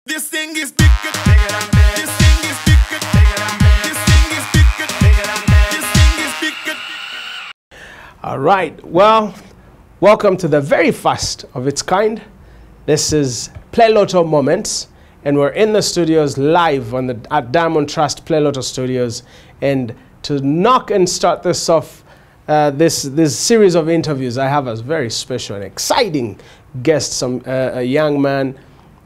This thing is big. This thing is big. This thing is big. This thing is big. All right. Well, welcome to the very first of its kind. This is Play Lotto Moments, and we're in the studios live on at Diamond Trust Play Lotto Studios. And to knock and start this off, this series of interviews, I have a very special and exciting guest, a young man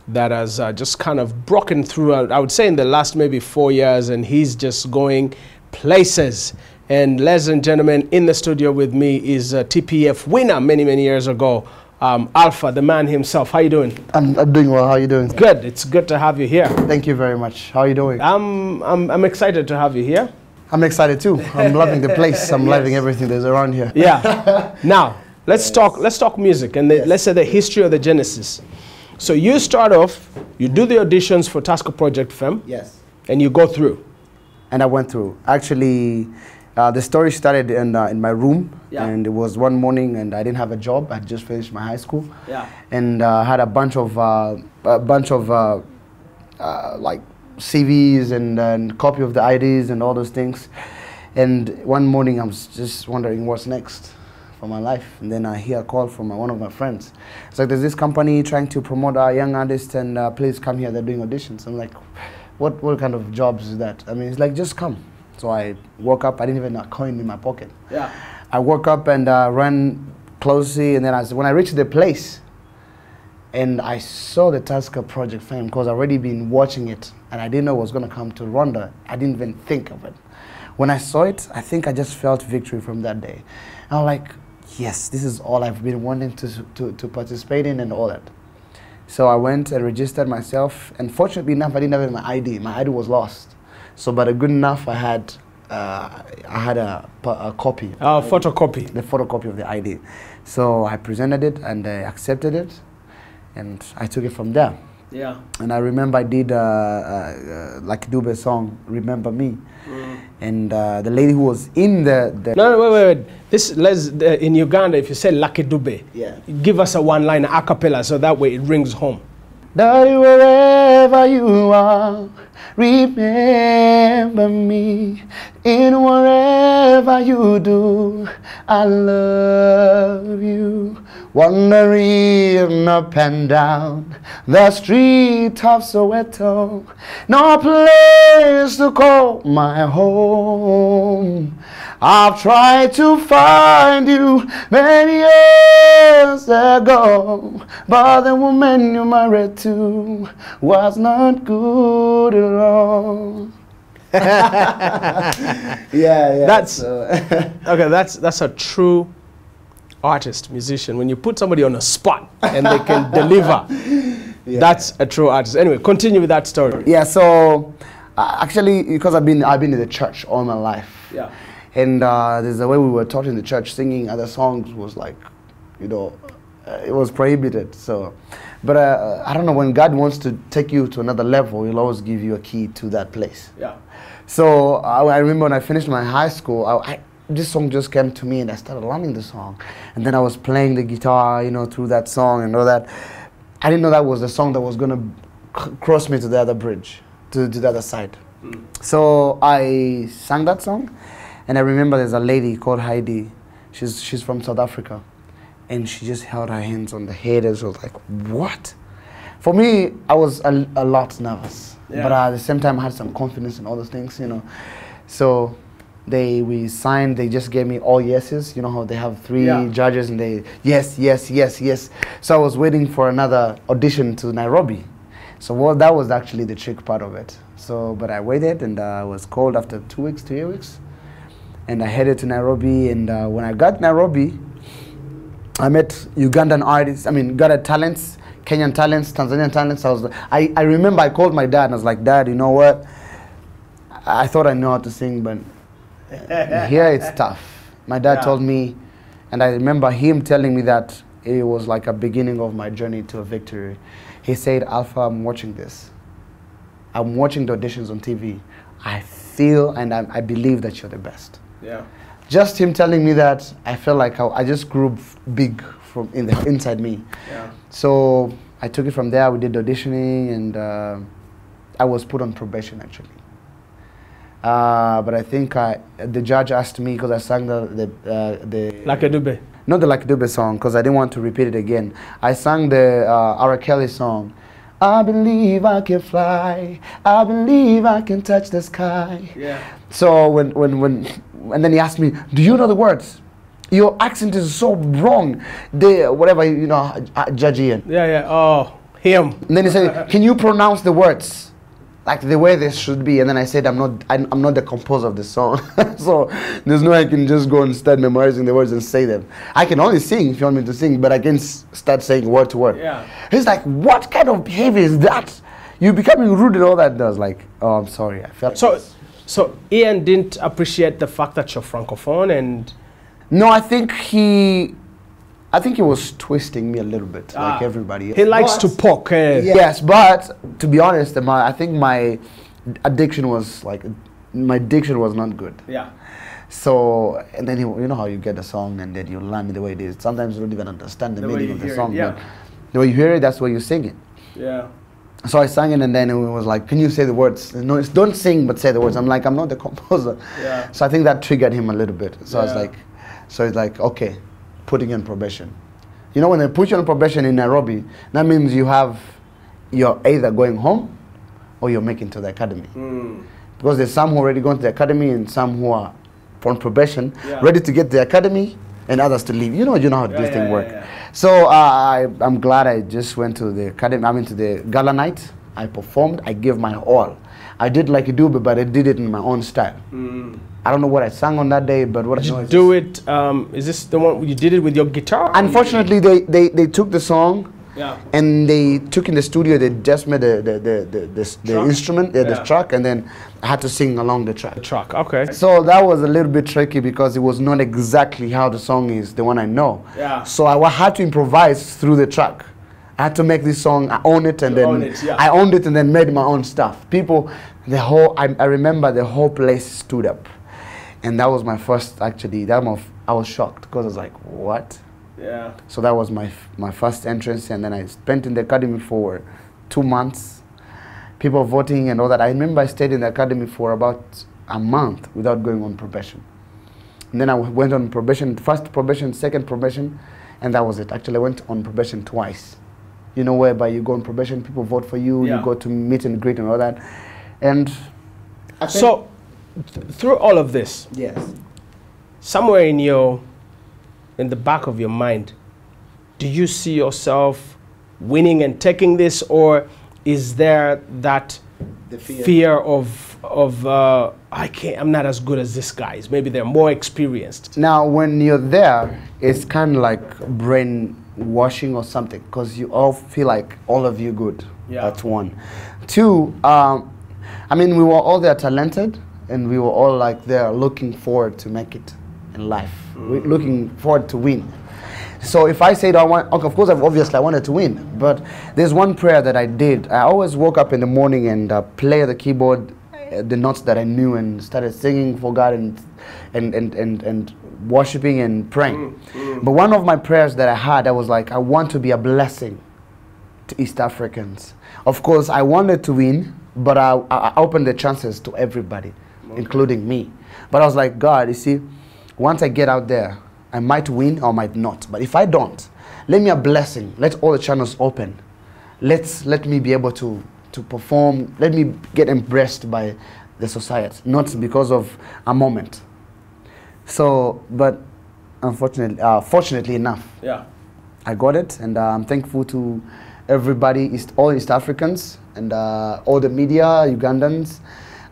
that has just kind of broken through, I would say, in the last maybe 4 years, and he's just going places. And ladies and gentlemen, in the studio with me is a TPF winner many years ago, Alpha, the man himself. How you doing? I'm doing well. How are you doing? Good. It's good to have you here. Thank you very much. How are you doing? I'm excited to have you here. I'm excited too. I'm loving the place. I'm loving everything that's around here. Yeah. Now let's talk music, and let's say the history of the genesis. So you start off, you do the auditions for Tasker Project Femme. Yes. And you go through. And I went through. Actually, the story started in my room, and it was one morning, and I didn't have a job. I had just finished my high school, and I had a bunch of like CVs and copy of the IDs and all those things. And one morning, I was just wondering what's next for my life, and then I hear a call from one of my friends. It's like, there's this company trying to promote our young artists, and please come here. They're doing auditions. I'm like, what kind of jobs is that? I mean, it's like, just come. So I woke up. I didn't even have a coin in my pocket. Yeah. I woke up and ran closely, and then when I reached the place, and I saw the Tasker Project Femme, because I'd already been watching it, and I didn't know it was going to come to Rwanda. I didn't even think of it. When I saw it, I think I just felt victory from that day. And I'm like, yes, this is all I've been wanting to participate in and all that. So I went and registered myself, and fortunately enough, I didn't have my ID. My ID was lost. So, but good enough, I had a copy. Photocopy. The photocopy of the ID. So I presented it, and they accepted it, and I took it from there. Yeah. And I remember I did like Dube song, Remember Me. And the lady who was in the No, wait. In Uganda, if you say Lucky Dube, give us a one-line a cappella, so that way it rings home. Daddy, wherever you are, remember me. In whatever you do, I love you. Wandering up and down the street of Soweto, no place to call my home. I've tried to find you many years ago, but the woman you married to was not good at all. yeah. That's okay. That's a true artist, musician. When you put somebody on a spot and they can deliver, that's a true artist. Anyway, continue with that story. Yeah. So actually, because I've been in the church all my life. Yeah. And there's a way we were taught in the church, singing other songs was like, you know, it was prohibited. So, but I don't know, when God wants to take you to another level, He'll always give you a key to that place. Yeah. So I remember when I finished my high school, this song just came to me, and I started learning the song. And then I was playing the guitar, you know, through that song and all that. I didn't know that was the song that was going to cross me to the other bridge, to the other side. So I sang that song. And I remember there's a lady called Heidi. She's from South Africa. And she just held her hands on the head, and she was like, what? For me, I was a lot nervous. Yeah. But at the same time, I had some confidence in all those things, you know. So we signed, they just gave me all yeses. You know how they have three judges, and they, yes. So I was waiting for another audition to Nairobi. So that was actually the trick part of it. So, but I waited, and I was called after 2 weeks, 3 weeks. And I headed to Nairobi, and when I got Nairobi, I met Ugandan artists, Uganda talents, Kenyan talents, Tanzanian talents. I remember I called my dad, and I was like, Dad, you know what? I thought I knew how to sing, but here it's tough. My dad told me, and I remember him telling me that it was like a beginning of my journey to a victory. He said, Alpha, I'm watching this. I'm watching the auditions on TV. I feel and I believe that you're the best. Yeah. Just him telling me that, I felt like I just grew big from inside me. Yeah. So I took it from there. We did auditioning, and I was put on probation actually. But I think the judge asked me because I sang the Like a dube. not the Like Dube song because I didn't want to repeat it again. I sang the R. Kelly song. I believe I can fly. I believe I can touch the sky. Yeah. So and then he asked me, "Do you know the words? Your accent is so wrong." Whatever, you know, Judge Ian. Yeah, yeah. Oh, him. And then he said, "Can you pronounce the words like the way they should be?" And then I said, I'm not the composer of the song, so there's no way I can just go and start memorizing the words and say them. I can only sing if you want me to sing, but I can start saying word to word. Yeah. He's like, "What kind of behavior is that? You're becoming rude and all that." And I was like, "Oh, I'm sorry. I felt." So Ian didn't appreciate the fact that you're francophone, and No, I think he was twisting me a little bit, like everybody else. he likes to poke. Yes, but to be honest, I think my diction was not good. Yeah. So, and then you know how you get a song and then you learn it the way it is. Sometimes you don't even understand the meaning of the song. Yeah. But the way you hear it, that's where you sing it. Yeah. So I sang it, and then it was like, "Can you say the words?" No, it's don't sing, but say the words. I'm like, I'm not the composer. Yeah. So I think that triggered him a little bit. So I was Yeah. like, so it's like, okay, putting you on probation. You know, when they put you on probation in Nairobi, that means you're either going home or you're making to the academy. Because there's some who already gone to the academy and some who are on probation, ready to get to the academy, and others to leave. You know how this thing works. Yeah. So I'm glad I just went to the academy. I went to the gala night. I performed. I gave my all. I did like a doobie, but I did it in my own style. I don't know what I sang on that day, but what I know is Do it. Is this the one you did it with your guitar? unfortunately, they took the song Yeah. and they took in the studio. They just made the Track? instrument, the track, and then I had to sing along the track. Truck. Okay. So that was a little bit tricky because it was not exactly how the song is, the one I know. Yeah. So I had to improvise through the track. I had to make this song. I own it, and You then own it, yeah. I owned it, and then made my own stuff. People, I remember the whole place stood up, and that was my first. Actually, I was shocked because I was like, "What?" Yeah. So that was my first entrance, and then I spent in the academy for 2 months. People voting and all that. I remember I stayed in the academy for about a month without going on probation. And then I went on probation, first probation, second probation, and that was it. Actually, I went on probation twice. You know, whereby you go on probation, people vote for you, Yeah. you go to meet and greet and all that. And So, through all of this, yes, somewhere in the back of your mind, do you see yourself winning and taking this, or is there that the fear of I'm not as good as these guys? Maybe they're more experienced. Now, when you're there, it's kind of like brainwashing or something, because you all feel like all of you good. Yeah. That's one. Two, I mean, we were all there talented, and we were all like there looking forward to make it in life, looking forward to win. So if I said of course, obviously I wanted to win, but there's one prayer that I did. I always woke up in the morning and play the keyboard, the notes that I knew, and started singing for God and worshiping and praying. But one of my prayers that I had, I was like, I want to be a blessing to East Africans. Of course, I wanted to win, but I opened the chances to everybody, including me. But I was like, God, you see, once I get out there, I might win or might not. But if I don't, let me a blessing. Let all the channels open. Let me be able to perform. Let me get embraced by the society, not because of a moment. So, but unfortunately, fortunately enough, Yeah. I got it, and I'm thankful to everybody, all East Africans, and all the media, Ugandans.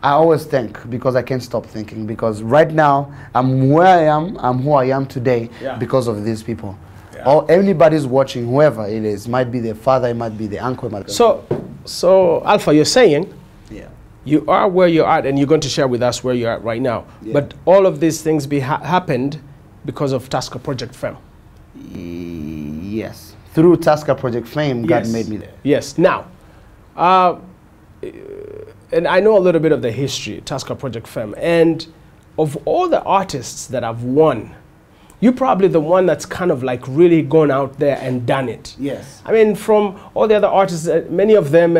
I always thank, because I can't stop thinking, because right now I'm where I am, I'm who I am today, because of these people. Yeah. Anybody's watching, whoever it is, might be their father, it might be their uncle. It might be So Alpha, you're saying yeah. you are where you're at, and you're going to share with us where you're at right now. Yeah. But all of these things happened because of Tasker Project Fame. Yes. Through Tasker Project Fame, God made me there. Yes. Now, and I know a little bit of the history, Tasker Project Fame, and of all the artists that have won, you're probably the one that's kind of like really gone out there and done it. Yes. I mean, from all the other artists, many of them,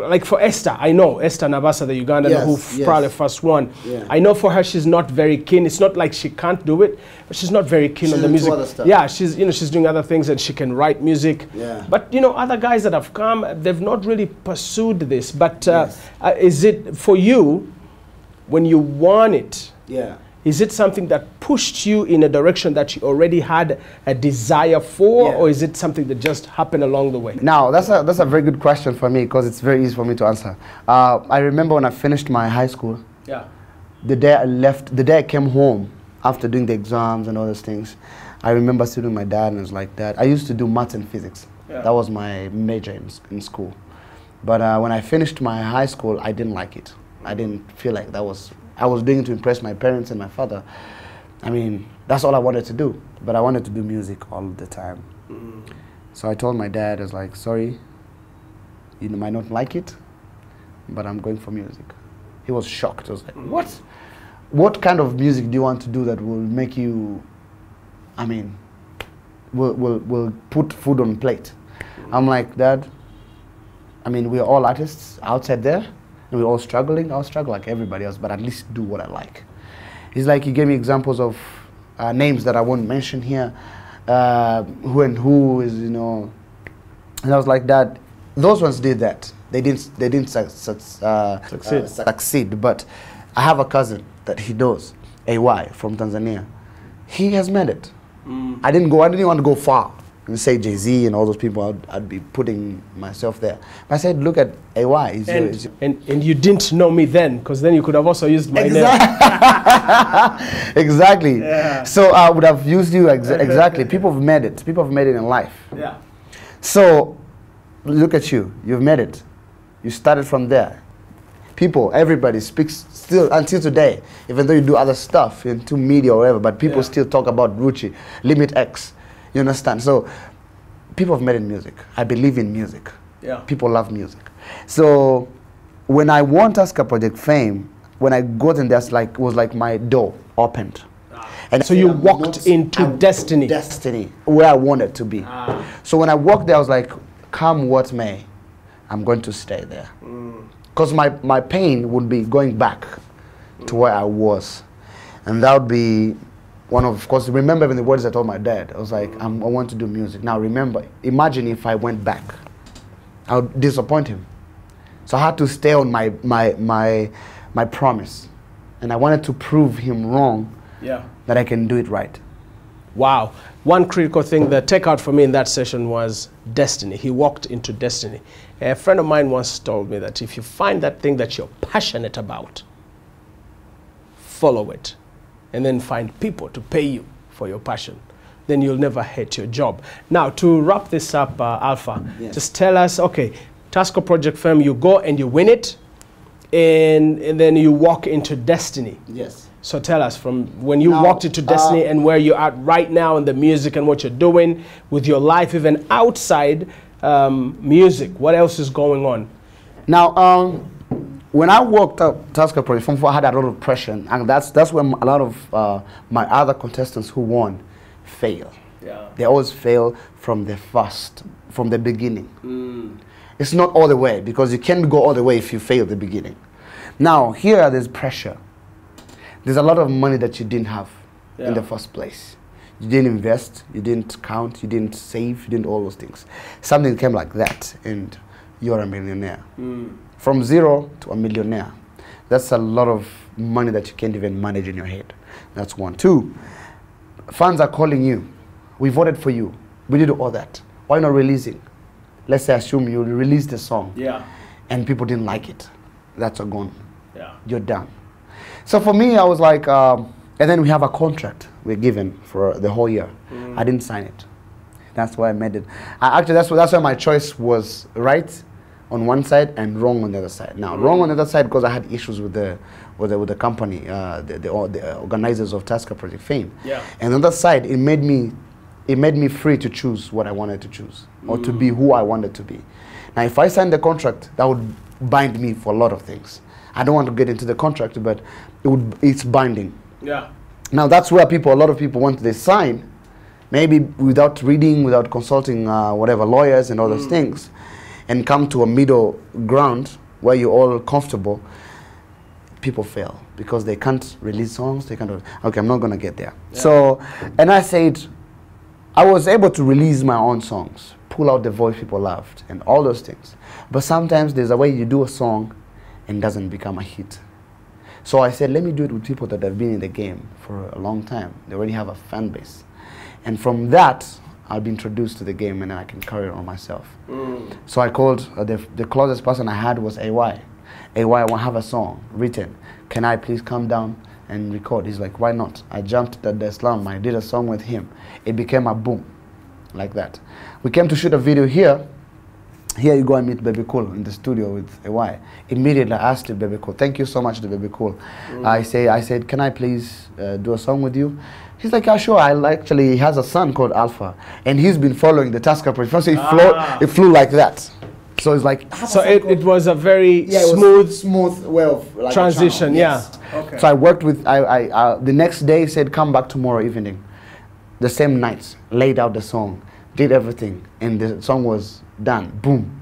like for Esther, I know Esther Nabasa, the Ugandan, Yes, who yes. probably first one. Yeah. I know for her, she's not very keen. It's not like she can't do it, but she's not very keen She's on the into music. other stuff. Yeah, she's she's doing other things and she can write music. Yeah. But other guys that have come, they've not really pursued this. But Yes. is it for you when you want it? Yeah. Is it something that pushed you in a direction that you already had a desire for, Yeah. or is it something that just happened along the way? Now, that's a very good question for me because it's very easy for me to answer. I remember when I finished my high school, Yeah. the day I came home after doing the exams and all those things, I remember sitting with my dad and it was like, Dad, I used to do maths and physics. Yeah. That was my major in school. But when I finished my high school, I didn't like it. I didn't feel like I was doing it to impress my parents and my father. I mean, that's all I wanted to do. But I wanted to do music all the time. So I told my dad, I was like, sorry, you might not like it, but I'm going for music. He was shocked. I was like, what? What kind of music do you want to do that will make you, I mean, will put food on plate? I'm like, Dad, I mean, we're all artists outside there, and we're all struggling. I'll struggle like everybody else, but at least do what I like. He's like, he gave me examples of names that I won't mention here, who and who is, and I was like, Dad, those ones did that. They didn't succeed. But I have a cousin that he knows, AY from Tanzania. He has made it. I didn't even want to go far and say Jay-Z and all those people. I'd be putting myself there. But I said, look at AY. And you didn't know me then, because then you could have also used my name. Exactly. Yeah. So I would have used you exactly. People have made it. People have made it in life. Yeah. So look at you. You've made it. You started from there. People, everybody speaks still until today, even though you do other stuff into media or whatever, but people still talk about Rucci, Limit X. You understand? So people have made it in music. I believe in music. Yeah. People love music. So when I won Tusker Project Fame, when I got in there, it was like my door opened. And So you walked into destiny. Destiny, where I wanted to be. So when I walked there, I was like, come what may, I'm going to stay there. Because my pain would be going back to where I was. And that would be of course, remember even the words I told my dad. I was like, I want to do music. Now remember, imagine if I went back. I would disappoint him. So I had to stay on my promise. And I wanted to prove him wrong that I can do it right. Wow. One critical thing, the takeout for me in that session was destiny. He walked into destiny. A friend of mine once told me that if you find that thing that you're passionate about, follow it, and then find people to pay you for your passion. Then you'll never hate your job. Now, to wrap this up, Alpha, just tell us, okay, Tusker Project Fame, you go and you win it, and then you walk into destiny. Yes. So tell us, from when you walked into destiny and where you're at right now in the music and what you're doing with your life, even outside music, what else is going on? Now, when I walked up Tusker Project, I had a lot of pressure, and that's when a lot of my other contestants who won fail. Yeah. They always fail from the beginning. It's not all the way, because you can't go all the way if you fail at the beginning. Now, here there's pressure. There's a lot of money that you didn't have in the first place. You didn't invest, you didn't count, you didn't save, you didn't all those things. Something came like that, and you're a millionaire. From zero to a millionaire. That's a lot of money that you can't even manage in your head. That's one. Two, fans are calling you. We voted for you. We did all that. Why not releasing? Let's say, assume you released the song. Yeah. And people didn't like it. That's a gone. Yeah. You're done. So for me, I was like, and then we have a contract we're given for the whole year. I didn't sign it. That's why I made it. Actually, that's why my choice was right on one side and wrong on the other side. Now, wrong on the other side because I had issues with the company, the organizers of Tusker Project Fame. Yeah. And on the other side, it made me free to choose what I wanted to choose or to be who I wanted to be. Now, if I signed the contract, that would bind me for a lot of things. I don't want to get into the contract, but it's binding. Yeah. Now that's where a lot of people, once they sign, maybe without reading, without consulting whatever lawyers and all those things, and come to a middle ground where you're all comfortable, people fail because they can't release songs. They can't. Okay, I'm not gonna get there. Yeah. So, and I said, I was able to release my own songs, pull out the voice people loved, and all those things. But sometimes there's a way you do a song and it doesn't become a hit. So I said, let me do it with people that have been in the game for a long time. They already have a fan base. And from that, I'll be introduced to the game and then I can carry it on myself. So I called, the closest person I had was AY. AY, I want to have a song written. Can I please come down and record? He's like, why not? I jumped at the slum. I did a song with him. It became a boom, like that. We came to shoot a video here. Here you go and meet Baby Cool in the studio with AY. Immediately I asked Baby Cool, thank you so much to Baby Cool. I said, can I please do a song with you? He's like, yeah, sure. He has a son called Alpha, and he's been following the Tusker project. So it flew like that. So it's like, so it was a very smooth way of like transition. Yes. Yeah. Okay. So I worked with, the next day he said, come back tomorrow evening. The same night, laid out the song, did everything, and the song was done. Boom.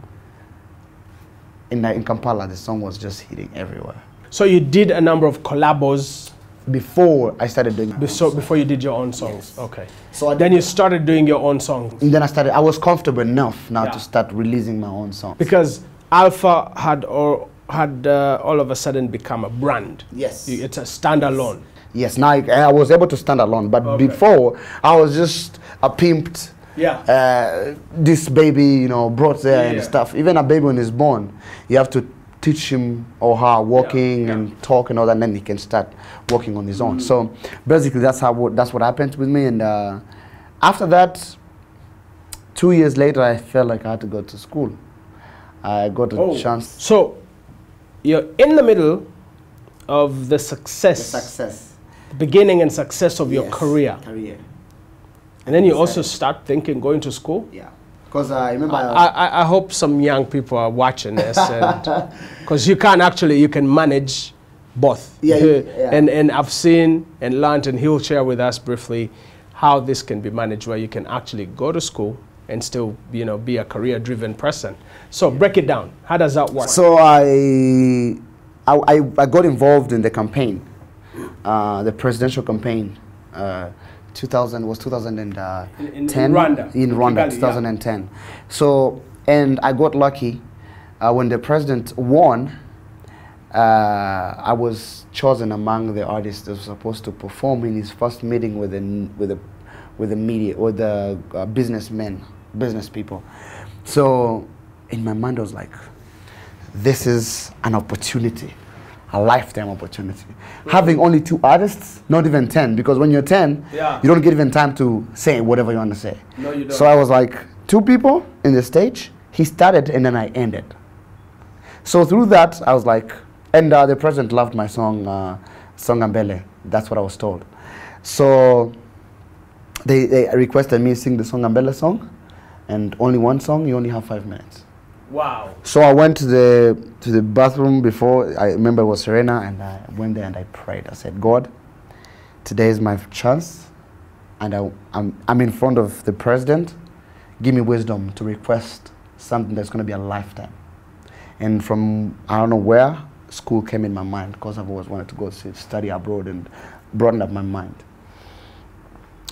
In Kampala, the song was just hitting everywhere. So you did a number of collabos before I started doing before you did your own songs. Yes. Okay. So then you started doing your own songs. And then I was comfortable enough now to start releasing my own songs. Because Alpha had all of a sudden become a brand. Yes. It's a standalone. Yes, now I was able to stand alone, but before I was just a pimped. Yeah. This baby, brought there and stuff. Even a baby when he's born, you have to teach him or her walking and talk and all that, and then he can start walking on his own. So basically, that's what happened with me. And after that, 2 years later, I felt like I had to go to school. I got a chance. So you're in the middle of the success, beginning and success of your career. And then you also start thinking going to school. Yeah. Because I remember. I hope some young people are watching this, because you can manage both. Yeah. And I've seen and learned, and he'll share with us briefly how this can be managed, where you can actually go to school and still, be a career-driven person. So break it down. How does that work? So I got involved in the campaign, the presidential campaign. 2010 in Rwanda, Kigali, 2010. Yeah. So, and I got lucky when the president won. I was chosen among the artists that was supposed to perform in his first meeting with the media or the business people. So, in my mind, I was like, this is an opportunity. A lifetime opportunity. Having only 2 artists, not even 10, because when you're 10, you don't get even time to say whatever you want to say. No, you don't. So I was like, 2 people in the stage, he started and then I ended. So through that, I was like, and the president loved my song, Songambele. That's what I was told. So they requested me to sing the Songambele song, and only one song, you only have 5 minutes. Wow. So I went to the bathroom before. I remember it was Serena, and I went there and I prayed. I said, God, today is my chance, and I'm in front of the president. Give me wisdom to request something that's going to be a lifetime. And from, I don't know where, school came in my mind, because I've always wanted to go study abroad and broaden up my mind.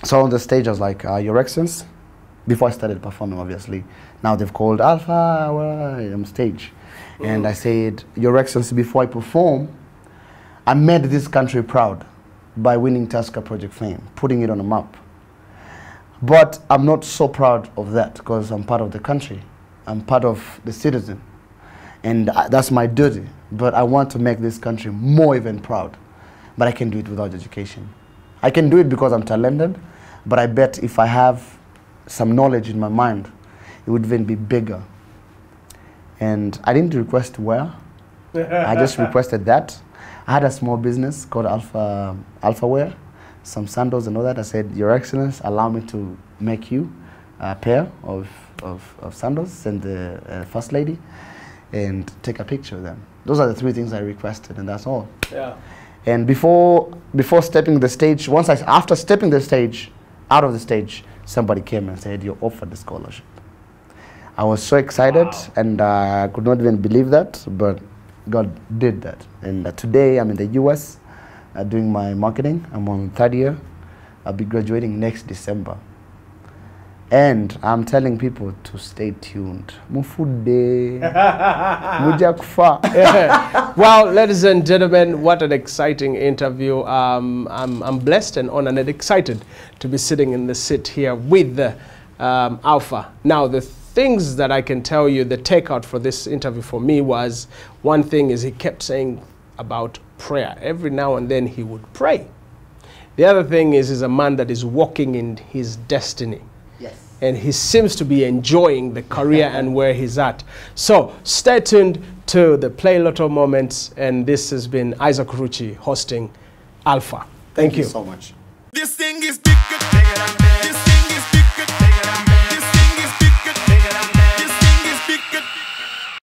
So on the stage, I was like, Your Excellency, before I started performing, obviously. Now they've called Alpha, I'm stage. And I said, Your Excellency, before I perform, I made this country proud by winning Tusker Project fame, putting it on a map. But I'm not so proud of that, because I'm part of the country. I'm part of the citizen. And that's my duty. But I want to make this country more even proud. But I can do it without education. I can do it because I'm talented, but I bet if I have some knowledge in my mind, it would even be bigger. And I didn't request where. I just requested that. I had a small business called Alpha Wear, some sandals and all that. I said, Your Excellency, allow me to make you a pair of sandals, send the First Lady, and take a picture of them. Those are the 3 things I requested, and that's all. Yeah. And before stepping the stage, after stepping the stage, out of the stage, somebody came and said, "You're offered the scholarship." I was so excited, and I could not even believe that, but God did that. And today I'm in the US doing my marketing. I'm on 3rd year. I'll be graduating next December. And I'm telling people to stay tuned. Mufude. Mujakfa. Well, ladies and gentlemen, what an exciting interview. I'm blessed and honored and excited to be sitting in the seat here with Alpha. Now, the things that I can tell you, the takeout for this interview for me was, one thing is he kept saying about prayer. Every now and then he would pray. The other thing is he's a man that is walking in his destiny. Yes. And he seems to be enjoying the career and where he's at. So stay tuned to the Play Lotto Moments, and this has been Isaac Rucci hosting Alpha. Thank you so much. This thing is bigger, bigger than me. This thing is bigger, bigger than me.